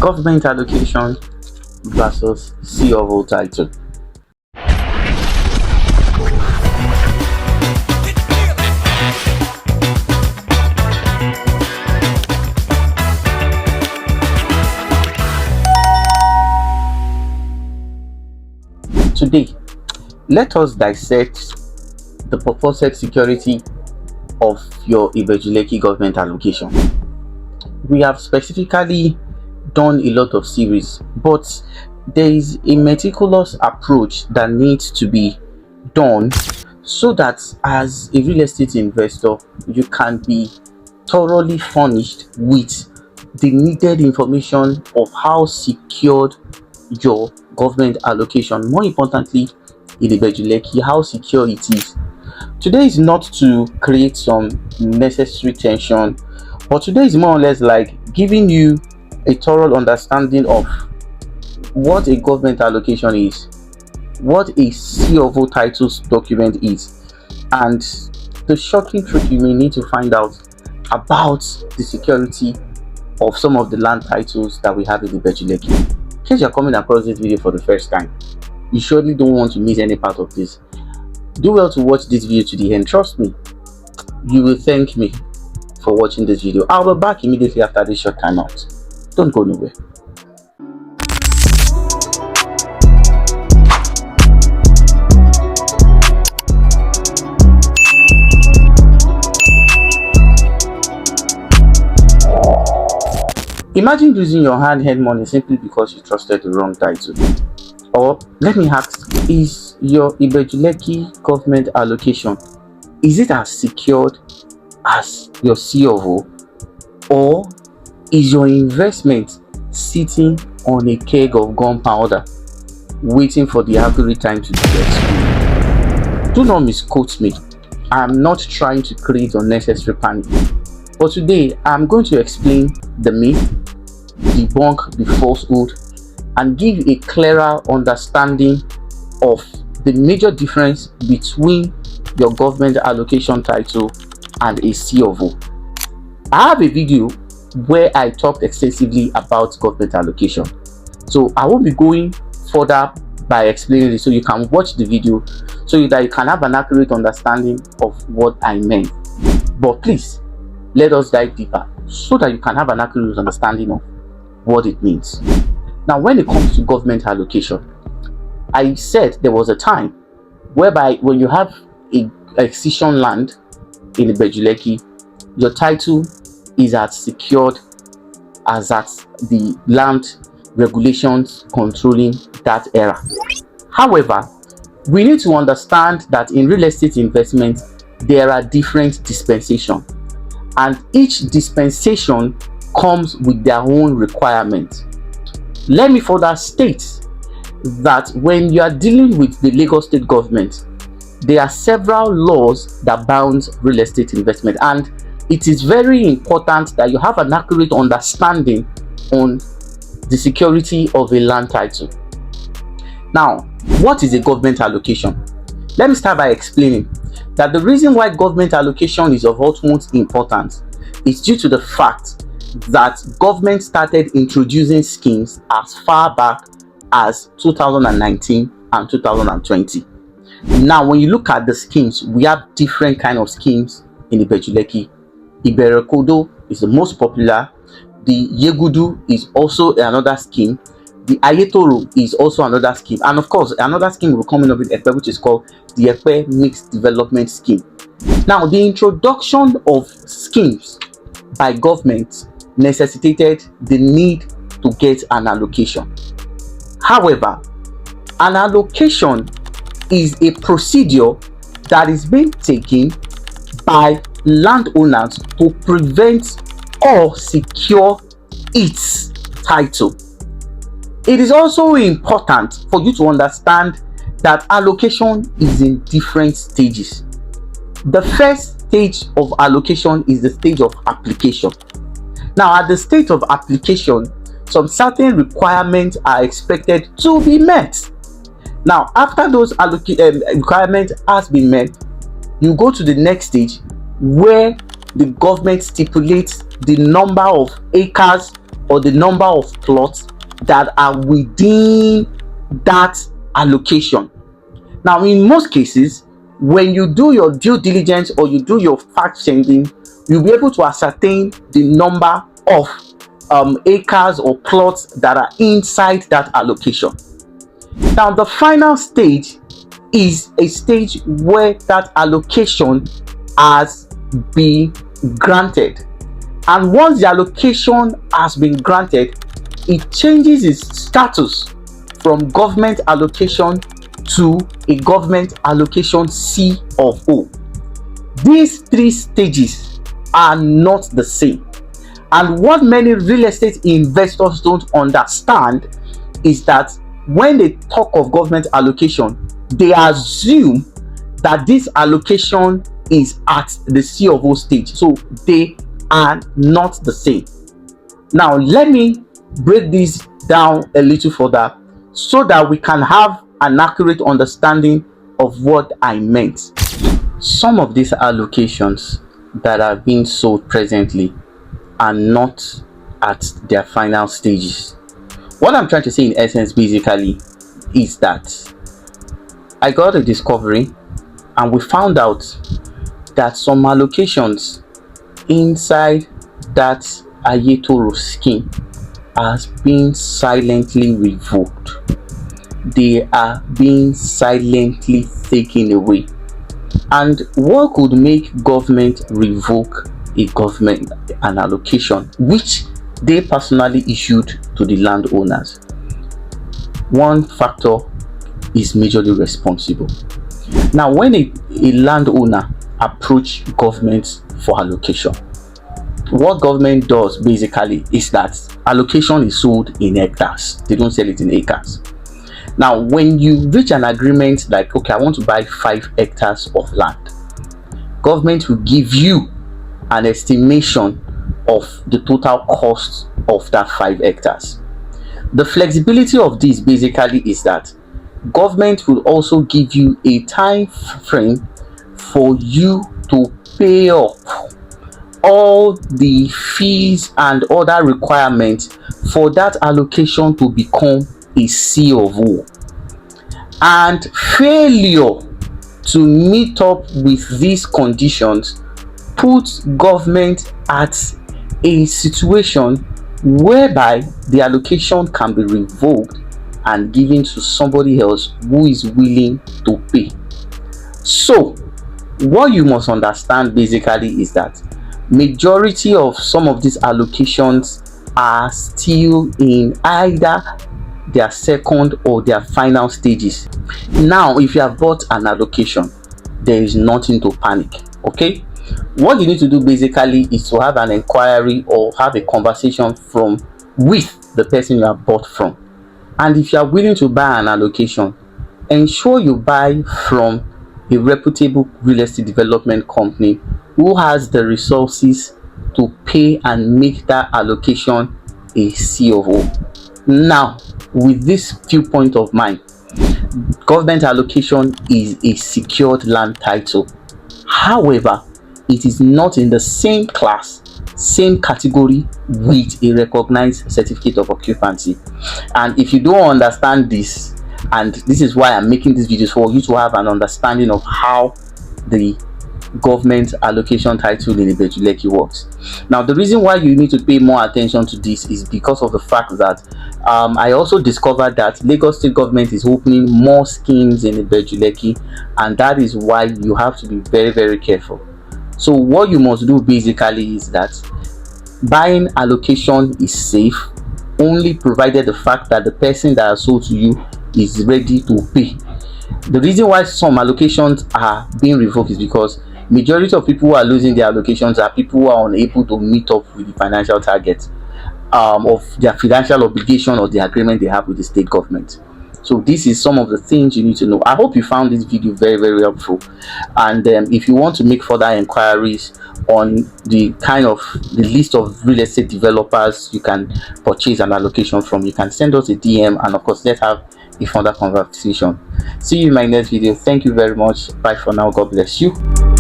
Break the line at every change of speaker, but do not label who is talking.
Government allocation versus C of O title. Today, let us dissect the purported security of your Ibejuleki government allocation. We have specifically done a lot of series, but there is a meticulous approach that needs to be done so that as a real estate investor, you can be thoroughly furnished with the needed information of how secured your government allocation, more importantly in Ibejuleki, how secure it is. Today is not to create some necessary tension, but today is more or less like giving you a thorough understanding of what a government allocation is, what a C of O titles document is, and the shocking truth you may need to find out about the security of some of the land titles that we have in Ibejuleki. In case you're coming across this video for the first time, you surely don't want to miss any part of this. Do well to watch this video to the end. Trust me, you will thank me for watching this video. I'll be back immediately after this short time out. Don't go nowhere. Imagine losing your hard-earned money simply because you trusted the wrong title. Or let me ask, is your Ibejuleki government allocation, is it as secured as your C of O, or is your investment sitting on a keg of gunpowder waiting for the accurate time to explode? Do not misquote me. I'm not trying to create unnecessary panic, but today I'm going to explain the myth, debunk the falsehood, and give a clearer understanding of the major difference between your government allocation title and a C of O. I have a video where I talked extensively about government allocation, so I won't be going further by explaining it, so you can watch the video so that you can have an accurate understanding of what I meant. But please, let us dive deeper so that you can have an accurate understanding of what it means. Now, when it comes to government allocation, I said there was a time whereby when you have a excision land in Ibejuleki, your title is as secured as at the land regulations controlling that era. However, we need to understand that in real estate investment, there are different dispensations, and each dispensation comes with their own requirements. Let me further state that when you are dealing with the Lagos state government, there are several laws that bound real estate investment, and it is very important that you have an accurate understanding on the security of a land title. Now, what is a government allocation? Let me start by explaining that the reason why government allocation is of utmost importance is due to the fact that government started introducing schemes as far back as 2019 and 2020. Now, when you look at the schemes, we have different kind of schemes in Ibejuleki. Iberekodo is the most popular. The Yegudu is also another scheme. The Ayetoro is also another scheme, and of course another scheme will come in with Epe, which is called the Epe Mixed Development Scheme. Now, the introduction of schemes by government necessitated the need to get an allocation. However, an allocation is a procedure that is being taken by landowners to prevent or secure its title. It is also important for you to understand that allocation is in different stages. The first stage of allocation is the stage of application. Now, at the stage of application, some certain requirements are expected to be met. Now, after those requirements has been met, you go to the next stage where the government stipulates the number of acres or the number of plots that are within that allocation. Now, in most cases, when you do your due diligence or you do your fact checking, you'll be able to ascertain the number of acres or plots that are inside that allocation. Now, the final stage is a stage where that allocation has been granted, and once the allocation has been granted, it changes its status from government allocation to a government allocation C of O. These three stages are not the same, and what many real estate investors don't understand is that when they talk of government allocation, they assume that this allocation is at the C of O stage, so they are not the same. Now, let me break this down a little further so that we can have an accurate understanding of what I meant. Some of these allocations that are being sold presently are not at their final stages. What I'm trying to say in essence basically is that I got a discovery and we found out that some allocations inside that Ayetoro scheme has been silently revoked. They are being silently taken away. And what could make government revoke an allocation which they personally issued to the landowners? One factor is majorly responsible. Now, when a landowner approach government for allocation, what government does basically is that allocation is sold in hectares. They don't sell it in acres. Now, when you reach an agreement like, okay, I want to buy 5 hectares of land, government will give you an estimation of the total cost of that 5 hectares. The flexibility of this basically is that government will also give you a time frame for you to pay up all the fees and other requirements for that allocation to become a C of O. And failure to meet up with these conditions puts government at a situation whereby the allocation can be revoked and given to somebody else who is willing to pay. So what you must understand basically is that majority of some of these allocations are still in either their second or their final stages. Now, if you have bought an allocation, there is nothing to panic. Okay, what you need to do basically is to have an inquiry or have a conversation with the person you have bought from. And if you are willing to buy an allocation, ensure you buy from a reputable real estate development company who has the resources to pay and make that allocation a C of O. Now, with this viewpoint of mine, government allocation is a secured land title. However, it is not in the same class, same category with a recognized certificate of occupancy. And if you don't understand this, and this is why I'm making this video, for you to have an understanding of how the government allocation title in Ibeju-Lekki works. Now, the reason why you need to pay more attention to this is because of the fact that I also discovered that Lagos State government is opening more schemes in Ibeju-Lekki, and that is why you have to be very, very careful. So what you must do basically is that buying allocation is safe only provided the fact that the person that has sold to you is ready to pay. The reason why some allocations are being revoked is because majority of people who are losing their allocations are people who are unable to meet up with the financial target of their financial obligation or the agreement they have with the state government. So this is some of the things you need to know. I hope you found this video very, very helpful. And if you want to make further inquiries on the list of real estate developers you can purchase an allocation from, you can send us a DM, and of course let's have a further conversation. See you in my next video. Thank you very much. Bye for now. God bless you.